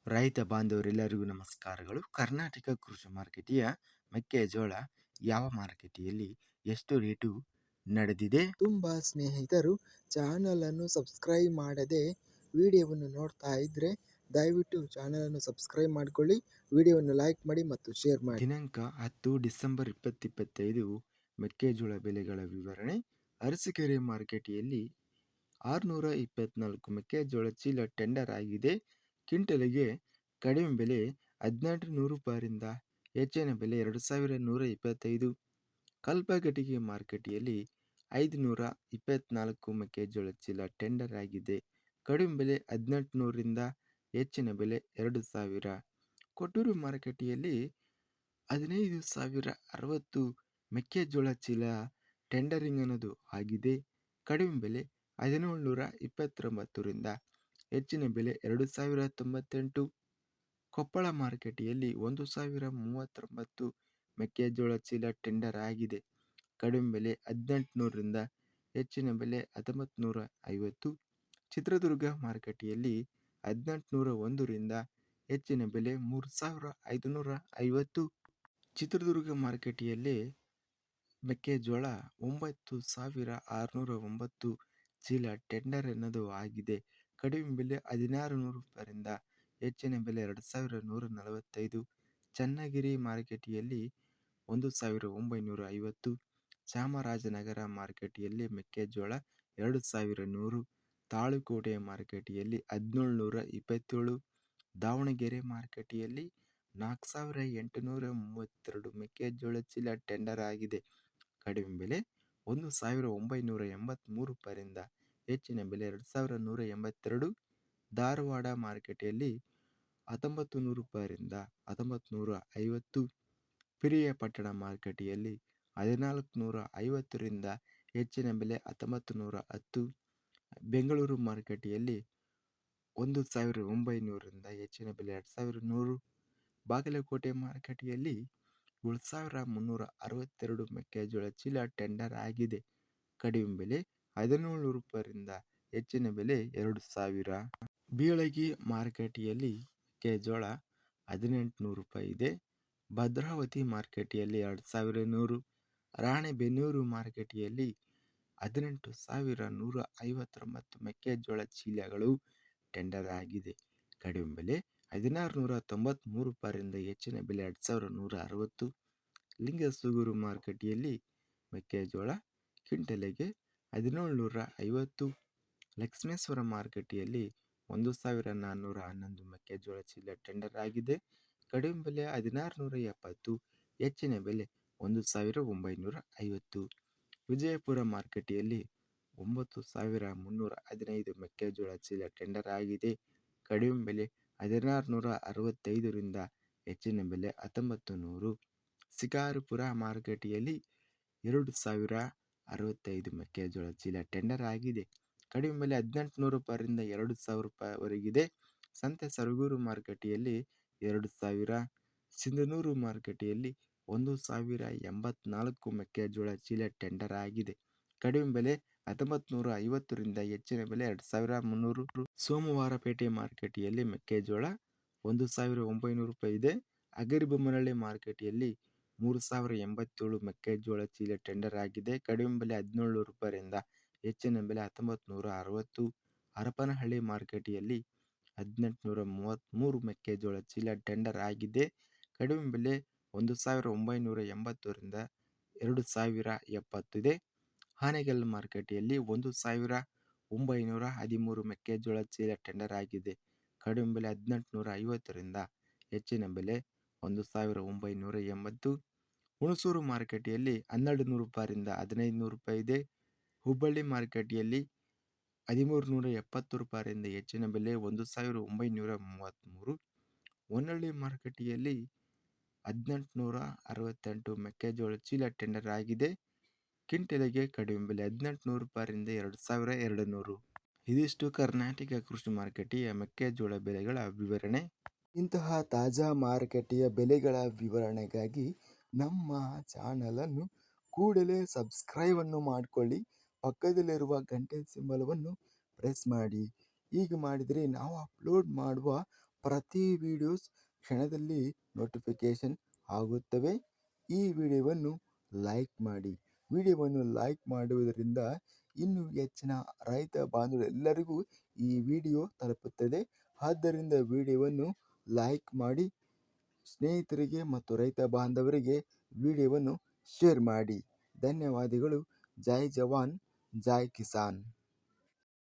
ರೈತ ಬಾಂಧವರೆಲ್ಲರಿಗೂ ನಮಸ್ಕಾರಗಳು. ಕರ್ನಾಟಕ ಕೃಷಿ ಮಾರುಕಟ್ಟೆಯ ಮೆಕ್ಕೆಜೋಳ ಯಾವ ಮಾರುಕಟ್ಟೆಯಲ್ಲಿ ಎಷ್ಟು ರೇಟು ನಡೆದಿದೆ? ತುಂಬ ಸ್ನೇಹಿತರು ಚಾನಲನ್ನು ಸಬ್ಸ್ಕ್ರೈಬ್ ಮಾಡದೆ ವಿಡಿಯೋವನ್ನು ನೋಡ್ತಾ ಇದ್ದರೆ ದಯವಿಟ್ಟು ಚಾನಲನ್ನು ಸಬ್ಸ್ಕ್ರೈಬ್ ಮಾಡಿಕೊಳ್ಳಿ, ವಿಡಿಯೋವನ್ನು ಲೈಕ್ ಮಾಡಿ ಮತ್ತು ಶೇರ್ ಮಾಡಿ. ದಿನಾಂಕ 10 ಡಿಸೆಂಬರ್ 2025 ಮೆಕ್ಕೆಜೋಳ ಬೆಲೆಗಳ ವಿವರಣೆ. ಅರಸೀಕೆರೆ ಮಾರುಕಟ್ಟೆಯಲ್ಲಿ 624 ಮೆಕ್ಕೆಜೋಳ ಚೀಲ ಟೆಂಡರ್ ಆಗಿದೆ. ಕ್ವಿಂಟಲಿಗೆ ಕಡಿಮೆ ಬೆಲೆ 1800 ರೂಪಾಯಿಯಿಂದ ಹೆಚ್ಚಿನ ಬೆಲೆ 2125. ಕಲ್ಪಗಟಿಗೆ ಮಾರುಕಟ್ಟೆಯಲ್ಲಿ 524 ಮೆಕ್ಕೆಜೋಳ ಚೀಲ ಟೆಂಡರ್ ಆಗಿದೆ. ಕಡಿಮೆ ಬೆಲೆ 1800ರಿಂದ ಹೆಚ್ಚಿನ ಬೆಲೆ 2000. ಕೊಟ್ಟೂರು ಮಾರುಕಟ್ಟೆಯಲ್ಲಿ 15,060 ಮೆಕ್ಕೆಜೋಳ ಚೀಲ ಟೆಂಡರಿಂಗ್ ಅನ್ನೋದು ಆಗಿದೆ. ಕಡಿಮೆ ಬೆಲೆ 1729ರಿಂದ ಹೆಚ್ಚಿನ ಬೆಲೆ 2098. ಕೊಪ್ಪಳ ಮಾರುಕಟ್ಟೆಯಲ್ಲಿ 1,039 ಮೆಕ್ಕೆಜೋಳ ಚೀಲ ಟೆಂಡರ್ ಆಗಿದೆ. ಕಡಿಮೆ ಬೆಲೆ 1800ರಿಂದ ಹೆಚ್ಚಿನ ಬೆಲೆ 1950. ಚಿತ್ರದುರ್ಗ ಮಾರುಕಟ್ಟೆಯಲ್ಲಿ 1801ರಿಂದ ಹೆಚ್ಚಿನ ಬೆಲೆ 3,550. ಚಿತ್ರದುರ್ಗ ಮಾರುಕಟ್ಟೆಯಲ್ಲಿ ಮೆಕ್ಕೆಜೋಳ 9,609 ಚೀಲ ಟೆಂಡರ್ ಅನ್ನೋದು ಆಗಿದೆ. ಕಡಿಮೆ ಬೆಲೆ 1,600 ರೂಪಾಯಿಯಿಂದ ಹೆಚ್ಚಿನ ಬೆಲೆ 2,145. ಚನ್ನಗಿರಿ ಮಾರುಕಟ್ಟೆಯಲ್ಲಿ 1,950. ಚಾಮರಾಜನಗರ ಮಾರುಕಟ್ಟೆಯಲ್ಲಿ ಮೆಕ್ಕೆಜೋಳ 2,100. ತಾಳಿಕೋಟೆ ಮಾರುಕಟ್ಟೆಯಲ್ಲಿ 1,727. ದಾವಣಗೆರೆ ಮಾರುಕಟ್ಟೆಯಲ್ಲಿ 4,832 ಮೆಕ್ಕೆಜೋಳ ಚೀಲ ಟೆಂಡರ್ ಆಗಿದೆ. ಕಡಿಮೆ ಬೆಲೆ 1,983 ರೂಪಾಯಿಯಿಂದ ಹೆಚ್ಚಿನ ಬೆಲೆ 2,182. ಧಾರವಾಡ ಮಾರುಕಟ್ಟೆಯಲ್ಲಿ 1900 ರೂಪಾಯಿಯಿಂದ 1950. ಪಿರಿಯಾಪಟ್ಟಣ ಮಾರುಕಟ್ಟೆಯಲ್ಲಿ 1,450ರಿಂದ ಹೆಚ್ಚಿನ ಬೆಲೆ 1,910. ಬೆಂಗಳೂರು ಮಾರುಕಟ್ಟೆಯಲ್ಲಿ 1,900ರಿಂದ ಹೆಚ್ಚಿನ ಬೆಲೆ 2,100. ಬಾಗಲಕೋಟೆ ಮಾರುಕಟ್ಟೆಯಲ್ಲಿ 7,362 ಮೆಕ್ಕೆಜೋಳ ಚೀಲ ಟೆಂಡರ್ ಆಗಿದೆ. ಕಡಿಮೆ ಬೆಲೆ 1,700 ರೂಪಾಯಿಯಿಂದ ಹೆಚ್ಚಿನ ಬೆಲೆ 2,000. ಬೀಳಗಿ ಮಾರುಕಟ್ಟೆಯಲ್ಲಿ ಮೆಕ್ಕೆಜೋಳ 1,800 ರೂಪಾಯಿ ಇದೆ. ಭದ್ರಾವತಿ ಮಾರುಕಟ್ಟೆಯಲ್ಲಿ 2,100. ರಾಣೆಬೆನ್ನೂರು ಮಾರುಕಟ್ಟೆಯಲ್ಲಿ 18,159 ಮೆಕ್ಕೆಜೋಳ ಚೀಲಗಳು ಟೆಂಡರ್ ಆಗಿದೆ. ಕಡಿಮೆ ಬೆಲೆ 1,693 ರೂಪಾಯಿಯಿಂದ ಹೆಚ್ಚಿನ ಬೆಲೆ 2,160. ಲಿಂಗಸೂಗೂರು ಮಾರುಕಟ್ಟೆಯಲ್ಲಿ ಮೆಕ್ಕೆಜೋಳ ಕ್ವಿಂಟಲಿಗೆ 1,750. ಲಕ್ಷ್ಮೇಶ್ವರ ಮಾರುಕಟ್ಟೆಯಲ್ಲಿ 1,411 ಮೆಕ್ಕೆಜೋಳ ಚೀಲ ಟೆಂಡರ್ ಆಗಿದೆ. ಕಡಿಮೆ ಬೆಲೆ 1,670, ಹೆಚ್ಚಿನ ಬೆಲೆ 1,950. ವಿಜಯಪುರ ಮಾರುಕಟ್ಟೆಯಲ್ಲಿ 9,315 ಮೆಕ್ಕೆಜೋಳ ಚೀಲ ಟೆಂಡರ್ ಆಗಿದೆ. ಕಡಿಮೆ ಬೆಲೆ 1,665ರಿಂದ ಹೆಚ್ಚಿನ ಬೆಲೆ 1,900. ಶಿಕಾರಿಪುರ ಮಾರುಕಟ್ಟೆಯಲ್ಲಿ 2,065 ಮೆಕ್ಕೆಜೋಳ ಚೀಲ ಟೆಂಡರ್ ಆಗಿದೆ. ಕಡಿಮೆ ಬೆಲೆ 1,800 ರೂಪಾಯಿಯಿಂದ 2,000 ರೂಪಾಯಿವರೆಗಿದೆ. ಸಂತೆ ಸರಗೂರು ಮಾರುಕಟ್ಟೆಯಲ್ಲಿ 2,000. ಸಿಂಧನೂರು ಮಾರುಕಟ್ಟೆಯಲ್ಲಿ 1,084 ಮೆಕ್ಕೆಜೋಳ ಚೀಲ ಟೆಂಡರ್ ಆಗಿದೆ. ಕಡಿಮೆ ಬೆಲೆ 1,950ರಿಂದ ಹೆಚ್ಚಿನ ಬೆಲೆ 2,300. ಸೋಮವಾರಪೇಟೆ ಮಾರುಕಟ್ಟೆಯಲ್ಲಿ ಮೆಕ್ಕೆಜೋಳ 1,900 ರೂಪಾಯಿ ಇದೆ. ಹಗರಿಬೊಮ್ಮನಹಳ್ಳಿ ಮಾರುಕಟ್ಟೆಯಲ್ಲಿ 3,087 ಮೆಕ್ಕೆಜೋಳ ಚೀಲ ಟೆಂಡರ್ ಆಗಿದೆ. ಕಡಿಮೆ ಬೆಲೆ 1,700 ರೂಪಾಯಿಯಿಂದ ಹೆಚ್ಚಿನ ಬೆಲೆ 1,960. ಹರಪನಹಳ್ಳಿ ಮಾರುಕಟ್ಟೆಯಲ್ಲಿ 1,833 ಮೆಕ್ಕೆಜೋಳ ಚೀಲ ಟೆಂಡರ್ ಆಗಿದೆ. ಕಡಿಮೆ ಬೆಲೆ 1,980ರಿಂದ 2,070 ಇದೆ. ಹಾನಗಲ್ ಮಾರುಕಟ್ಟೆಯಲ್ಲಿ 1,913 ಮೆಕ್ಕೆಜೋಳ ಚೀಲ ಟೆಂಡರ್ ಆಗಿದೆ. ಕಡಿಮೆ ಬೆಲೆ 1,850ರಿಂದ ಹೆಚ್ಚಿನ ಬೆಲೆ 1,980. ಹುಣಸೂರು ಮಾರುಕಟ್ಟೆಯಲ್ಲಿ 1,200 ರೂಪಾಯಿಯಿಂದ 1,500 ರೂಪಾಯಿ ಇದೆ. ಹುಬ್ಬಳ್ಳಿ ಮಾರುಕಟ್ಟೆಯಲ್ಲಿ 1,370 ರೂಪಾಯಿಯಿಂದ ಹೆಚ್ಚಿನ ಬೆಲೆ 1,933. ಹೊನ್ನಳ್ಳಿ ಮಾರುಕಟ್ಟೆಯಲ್ಲಿ 1,868 ಮೆಕ್ಕೆಜೋಳ ಚೀಲ ಟೆಂಡರ್ ಆಗಿದೆ. ಕ್ವಿಂಟಲಿಗೆ ಕಡಿಮೆ ಬೆಲೆ 1,800 ರೂಪಾಯಿಯಿಂದ 2,200. ಇದಿಷ್ಟು ಕರ್ನಾಟಕ ಕೃಷಿ ಮಾರುಕಟ್ಟೆಯ ಮೆಕ್ಕೆಜೋಳ ಬೆಲೆಗಳ ವಿವರಣೆ. ಇಂತಹ ತಾಜಾ ಮಾರುಕಟ್ಟೆಯ ಬೆಲೆಗಳ ವಿವರಣೆಗಾಗಿ ನಮ್ಮ ಚಾನಲನ್ನು ಕೂಡಲೇ ಸಬ್ಸ್ಕ್ರೈಬನ್ನು ಮಾಡಿಕೊಳ್ಳಿ. ಪಕ್ಕದಲ್ಲಿರುವ ಗಂಟೆ ಸಿಂಬಲವನ್ನು ಪ್ರೆಸ್ ಮಾಡಿ. ಹೀಗೆ ಮಾಡಿದರೆ ನಾವು ಅಪ್ಲೋಡ್ ಮಾಡುವ ಪ್ರತಿ ವಿಡಿಯೋಸ್ ಕ್ಷಣದಲ್ಲಿ ನೋಟಿಫಿಕೇಶನ್ ಆಗುತ್ತವೆ. ಈ ವಿಡಿಯೋವನ್ನು ಲೈಕ್ ಮಾಡಿ. ವಿಡಿಯೋವನ್ನು ಲೈಕ್ ಮಾಡುವುದರಿಂದ ಇನ್ನೂ ಹೆಚ್ಚಿನ ರೈತ ಬಾಂಧವರೆಲ್ಲರಿಗೂ ಈ ವಿಡಿಯೋ ತಲುಪುತ್ತದೆ. ಆದ್ದರಿಂದ ವಿಡಿಯೋವನ್ನು ಲೈಕ್ ಮಾಡಿ, ಸ್ನೇಹಿತರಿಗೆ ಮತ್ತು ರೈತ ಬಾಂಧವರಿಗೆ ವಿಡಿಯೋವನ್ನು ಶೇರ್ ಮಾಡಿ. ಧನ್ಯವಾದಗಳು. ಜೈ ಜವಾನ್, ಜೈ ಕಿಸಾನ್.